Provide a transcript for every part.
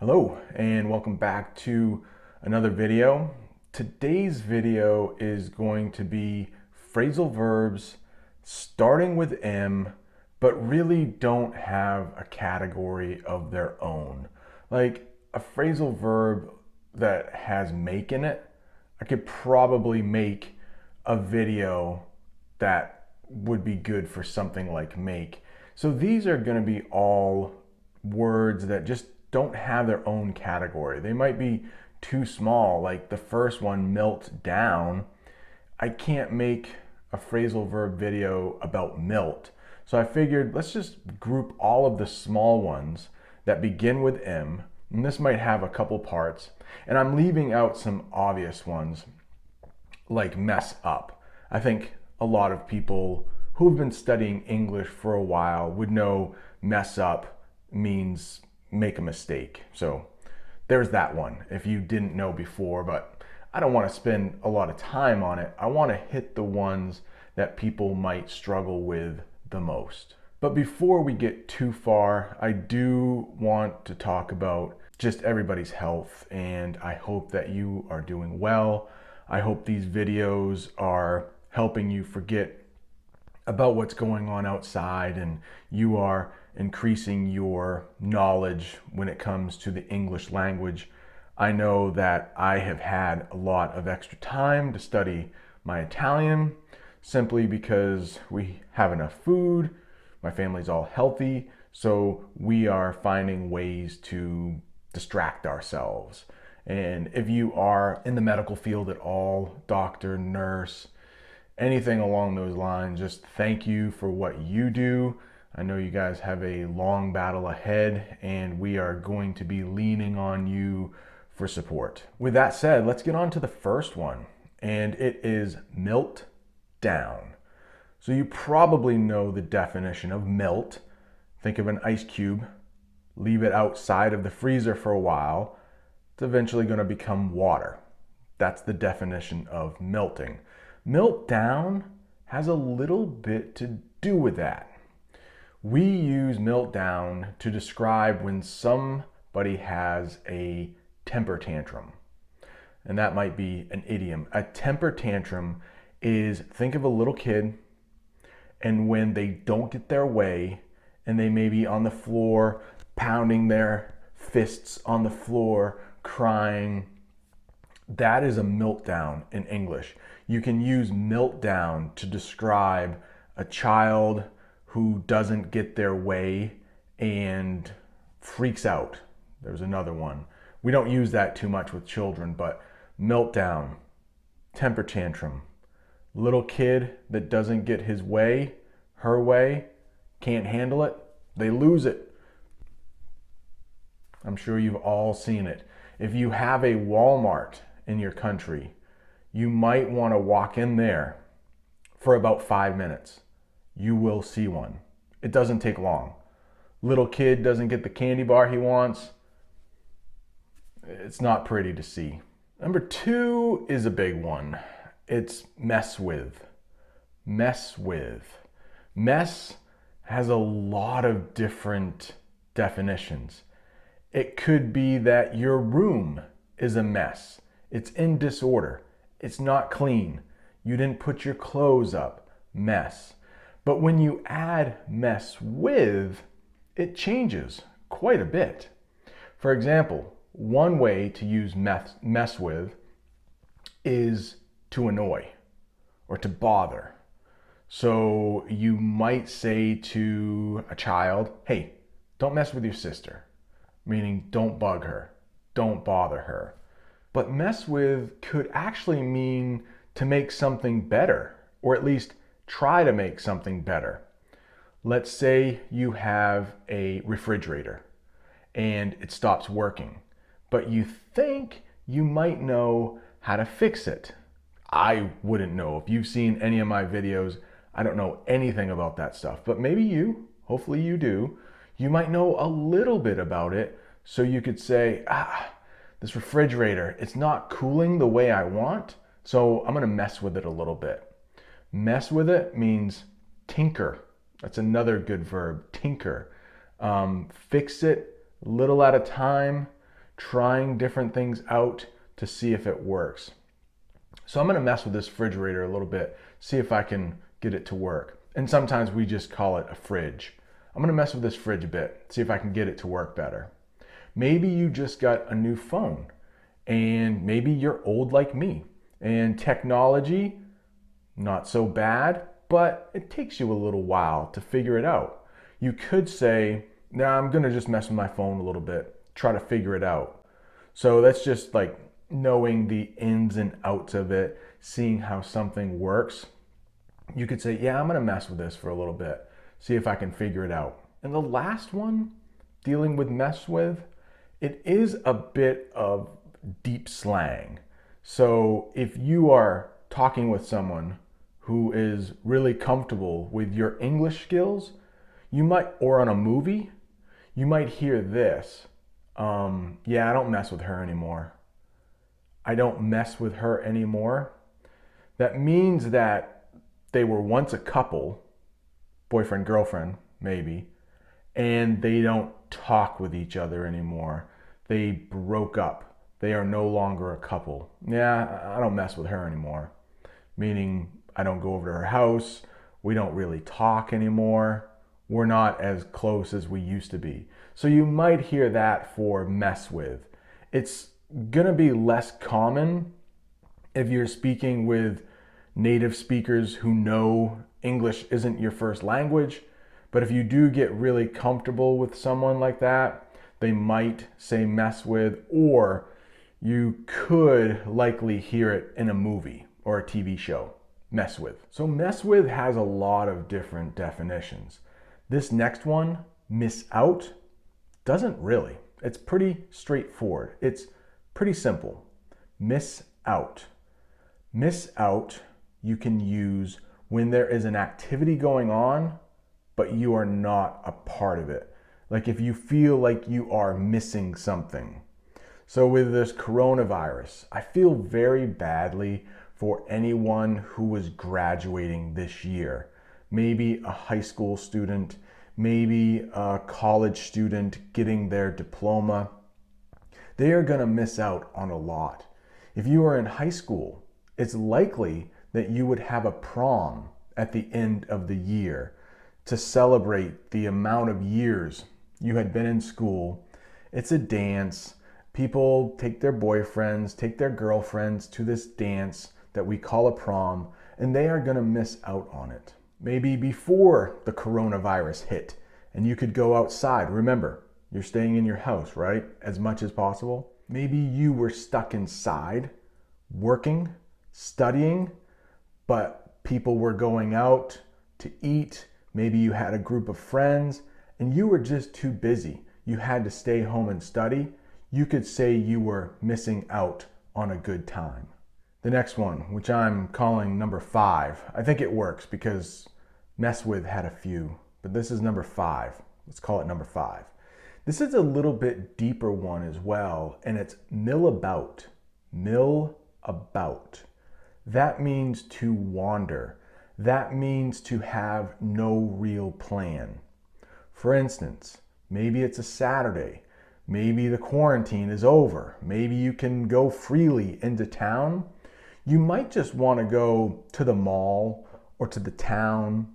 Hello and welcome back to another video. Today's video is going to be phrasal verbs starting with M but really don't have a category of their own. Like a phrasal verb that has make in it, I could probably make a video that would be good for something like make. So these are going to be all words that just don't have their own category. They might be too small, like the first one, melt down. I can't make a phrasal verb video about melt. So I figured let's just group all of the small ones that begin with M, and this might have a couple parts, and I'm leaving out some obvious ones like mess up. I think a lot of people who've been studying English for a while would know mess up means make a mistake. So there's that one if you didn't know before, but I don't want to spend a lot of time on it. I want to hit the ones that people might struggle with the most. But before we get too far, I do want to talk about just everybody's health, and I hope that you are doing well. I hope these videos are helping you forget about what's going on outside and you are increasing your knowledge when it comes to the English language. I know that I have had a lot of extra time to study my Italian simply because we have enough food, my family's all healthy, so we are finding ways to distract ourselves. And if you are in the medical field at all, doctor, nurse, anything along those lines, just thank you for what you do. I know you guys have a long battle ahead and we are going to be leaning on you for support. With that said, let's get on to the first one, and it is melt down. So you probably know the definition of melt. Think of an ice cube, leave it outside of the freezer for a while, it's eventually going to become water. That's the definition of melting. Melt down has a little bit to do with that. We use melt down to describe when somebody has a temper tantrum. And that might be an idiom. A temper tantrum is, think of a little kid, and when they don't get their way and they may be on the floor pounding their fists on the floor, crying, that is a meltdown in English. You can use meltdown to describe a child who doesn't get their way and freaks out. There's another one. We don't use that too much with children, but meltdown, temper tantrum, little kid that doesn't get his way, her way, can't handle it, they lose it. I'm sure you've all seen it. If you have a Walmart in your country, you might want to walk in there for about 5 minutes. You will see one. It doesn't take long. Little kid doesn't get the candy bar he wants. It's not pretty to see. Number 2 is a big one. It's mess with. Mess with. Mess has a lot of different definitions. It could be that your room is a mess. It's in disorder. It's not clean. You didn't put your clothes up. Mess. But when you add mess with, it changes quite a bit. For example, one way to use mess with is to annoy or to bother. So you might say to a child, hey, don't mess with your sister, meaning don't bug her, don't bother her. But mess with could actually mean to make something better, or at least try to make something better. Let's say you have a refrigerator and it stops working, but you think you might know how to fix it. I wouldn't know. If you've seen any of my videos, I don't know anything about that stuff, but maybe you, hopefully you do, you might know a little bit about it, so you could say, this refrigerator, it's not cooling the way I want, so I'm gonna mess with it a little bit. Mess with it means tinker. That's another good verb, tinker. Fix it little at a time. trying different things out to see if it works. So I'm going to mess with this refrigerator a little bit, see if I can get it to work. And sometimes we just call it a fridge. I'm going to mess with this fridge a bit, see if I can get it to work better. Maybe you just got a new phone, and maybe you're old like me, and technology, not so bad, but it takes you a little while to figure it out. You could say, nah, I'm gonna just mess with my phone a little bit, try to figure it out. So that's just like knowing the ins and outs of it, seeing how something works. You could say, yeah, I'm gonna mess with this for a little bit, see if I can figure it out. And the last one, dealing with mess with, it is a bit of deep slang. So if you are talking with someone who is really comfortable with your English skills, you might, or on a movie, you might hear this. Yeah, I don't mess with her anymore. I don't mess with her anymore. That means that they were once a couple, boyfriend, girlfriend, maybe, and they don't talk with each other anymore. They broke up. They are no longer a couple. Yeah, I don't mess with her anymore. Meaning I don't go over to her house. We don't really talk anymore. We're not as close as we used to be. So you might hear that for mess with. It's gonna be less common if you're speaking with native speakers who know English isn't your first language. But if you do get really comfortable with someone like that, they might say mess with, or you could likely hear it in a movie or a TV show, mess with. So mess with has a lot of different definitions. This next one, miss out, doesn't really. It's pretty straightforward. It's pretty simple. Miss out. Miss out you can use when there is an activity going on, but you are not a part of it. Like if you feel like you are missing something. So with this coronavirus, I feel very badly for anyone who was graduating this year. Maybe a high school student, maybe a college student getting their diploma. They are gonna miss out on a lot. If you are in high school, it's likely that you would have a prom at the end of the year to celebrate the amount of years you had been in school. It's a dance. People take their boyfriends, take their girlfriends to this dance that we call a prom, and they are gonna miss out on it. Maybe before the coronavirus hit and you could go outside. Remember, you're staying in your house, right? As much as possible. Maybe you were stuck inside, working, studying, but people were going out to eat. Maybe you had a group of friends and you were just too busy. You had to stay home and study. You could say you were missing out on a good time. The next one, which I'm calling number 5, I think it works because mess with had a few, but this is number 5. Let's call it number 5. This is a little bit deeper one as well, and it's mill about. Mill about. That means to wander. That means to have no real plan. For instance, maybe it's a Saturday. Maybe the quarantine is over. Maybe you can go freely into town. You might just want to go to the mall or to the town.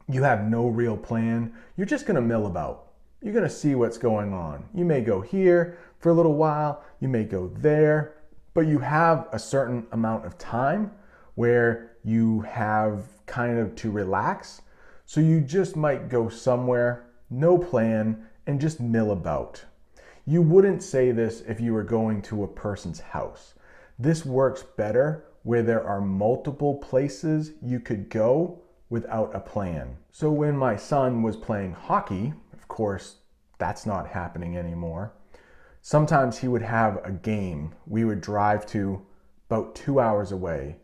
You have no real plan. You're just going to mill about. You're going to see what's going on. You may go here for a little while. You may go there. But you have a certain amount of time where you have kind of to relax. So you just might go somewhere, no plan, and just mill about. You wouldn't say this if you were going to a person's house. This works better where there are multiple places you could go without a plan. So when my son was playing hockey, of course, that's not happening anymore. Sometimes he would have a game we would drive to about 2 hours away.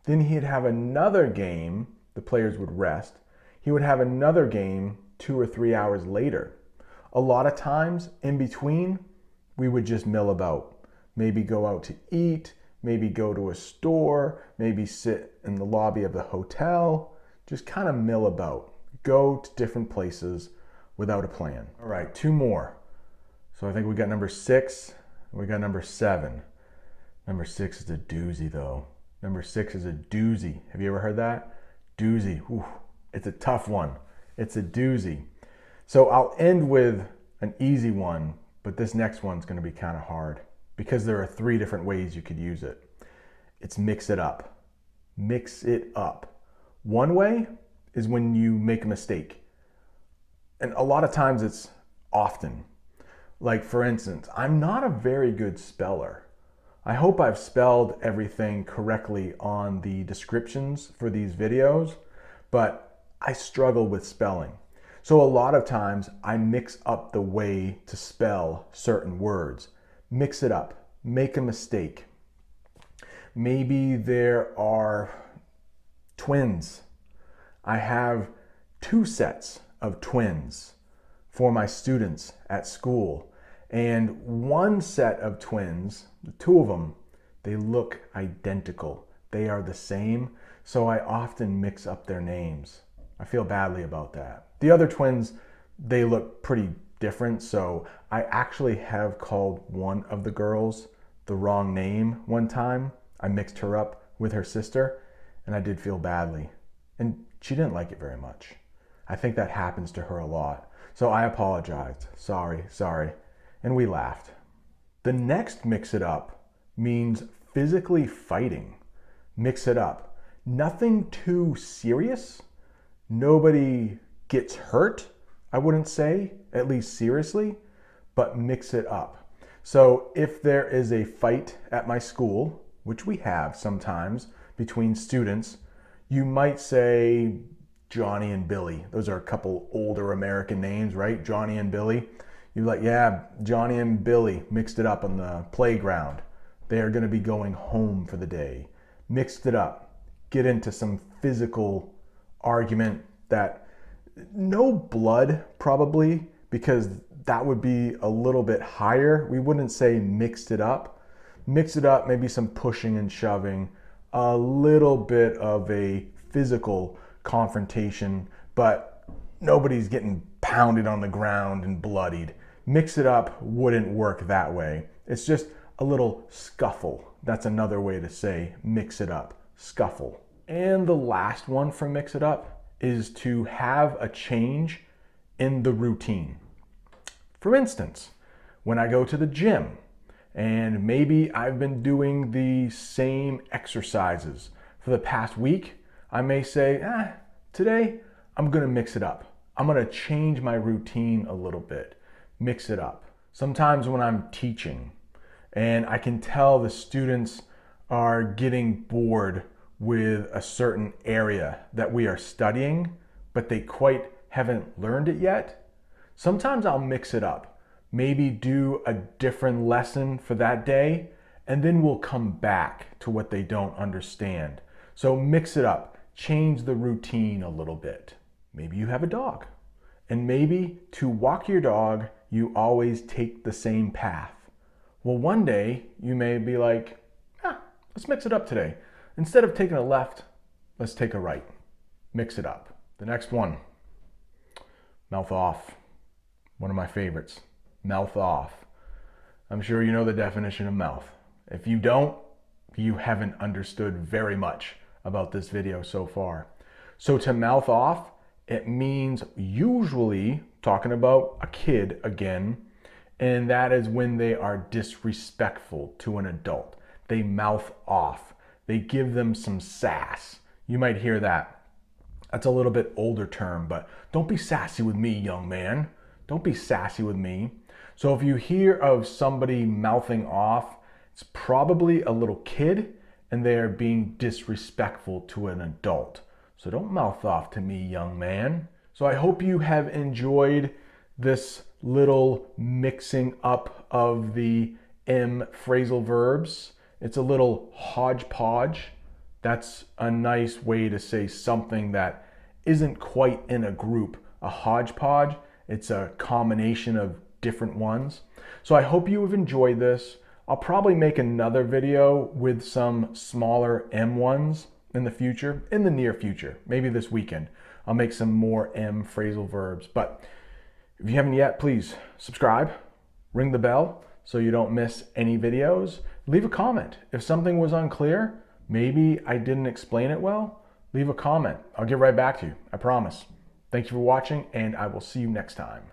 Then he'd have another game, the players would rest. He would have another game 2 or 3 hours later. A lot of times in between, we would just mill about. Maybe go out to eat, maybe go to a store, maybe sit in the lobby of the hotel, just kind of mill about. Go to different places without a plan. All right, 2 more. So I think we got number 6, we got number 7. Number 6 is a doozie though. Number 6 is a doozie. Have you ever heard that? Doozie. Ooh, it's a tough one. It's a doozy. So I'll end with an easy one, but this next one's going to be kind of hard because there are 3 different ways you could use it. It's mix it up. Mix it up. One way is when you make a mistake. And a lot of times it's often. Like for instance, I'm not a very good speller. I hope I've spelled everything correctly on the descriptions for these videos, but I struggle with spelling. So a lot of times I mix up the way to spell certain words. Mix it up, make a mistake. Maybe there are twins. I have 2 sets of twins for my students at school. And one set of twins, the 2 of them, they look identical. They are the same, so I often mix up their names. I feel badly about that. The other twins, they look pretty different, so I actually have called one of the girls the wrong name one time. I mixed her up with her sister, and I did feel badly. And she didn't like it very much. I think that happens to her a lot. So I apologized. Sorry. And we laughed. The next mix it up means physically fighting. Mix it up. Nothing too serious. Nobody gets hurt, I wouldn't say, at least seriously, but mix it up. So if there is a fight at my school, which we have sometimes between students, you might say Johnny and Billy. Those are a couple older American names, right? Johnny and Billy. You're like, yeah, Johnny and Billy mixed it up on the playground. They are going to be going home for the day. Mixed it up. Get into some physical argument that no blood probably, because that would be a little bit higher. We wouldn't say mixed it up. Mix it up, maybe some pushing and shoving, a little bit of a physical confrontation, but nobody's getting pounded on the ground and bloodied. Mix it up wouldn't work that way. It's just a little scuffle. That's another way to say mix it up, scuffle. And the last one for mix it up is to have a change in the routine. For instance, when I go to the gym and maybe I've been doing the same exercises for the past week, I may say, today I'm gonna mix it up. I'm gonna change my routine a little bit, mix it up. Sometimes when I'm teaching and I can tell the students are getting bored with a certain area that we are studying, but they quite haven't learned it yet, sometimes I'll mix it up. Maybe do a different lesson for that day, and then we'll come back to what they don't understand. So mix it up, change the routine a little bit. Maybe you have a dog, and maybe to walk your dog, you always take the same path. Well, one day you may be like, let's mix it up today. Instead of taking a left, let's take a right. Mix it up. The next one, mouth off. One of my favorites, mouth off. I'm sure you know the definition of mouth. If you don't, you haven't understood very much about this video so far. So to mouth off, it means usually talking about a kid again, and that is when they are disrespectful to an adult. They mouth off. They give them some sass. You might hear that. That's a little bit older term, but don't be sassy with me, young man. Don't be sassy with me. So if you hear of somebody mouthing off, it's probably a little kid and they are being disrespectful to an adult. So don't mouth off to me, young man. So I hope you have enjoyed this little mixing up of the M phrasal verbs. It's a little hodgepodge. That's a nice way to say something that isn't quite in a group. A hodgepodge, it's a combination of different ones. So I hope you have enjoyed this. I'll probably make another video with some smaller M ones in the future, in the near future, maybe this weekend. I'll make some more M phrasal verbs. But if you haven't yet, please subscribe, ring the bell so you don't miss any videos. Leave a comment. If something was unclear, maybe I didn't explain it well, leave a comment. I'll get right back to you, I promise. Thank you for watching, and I will see you next time.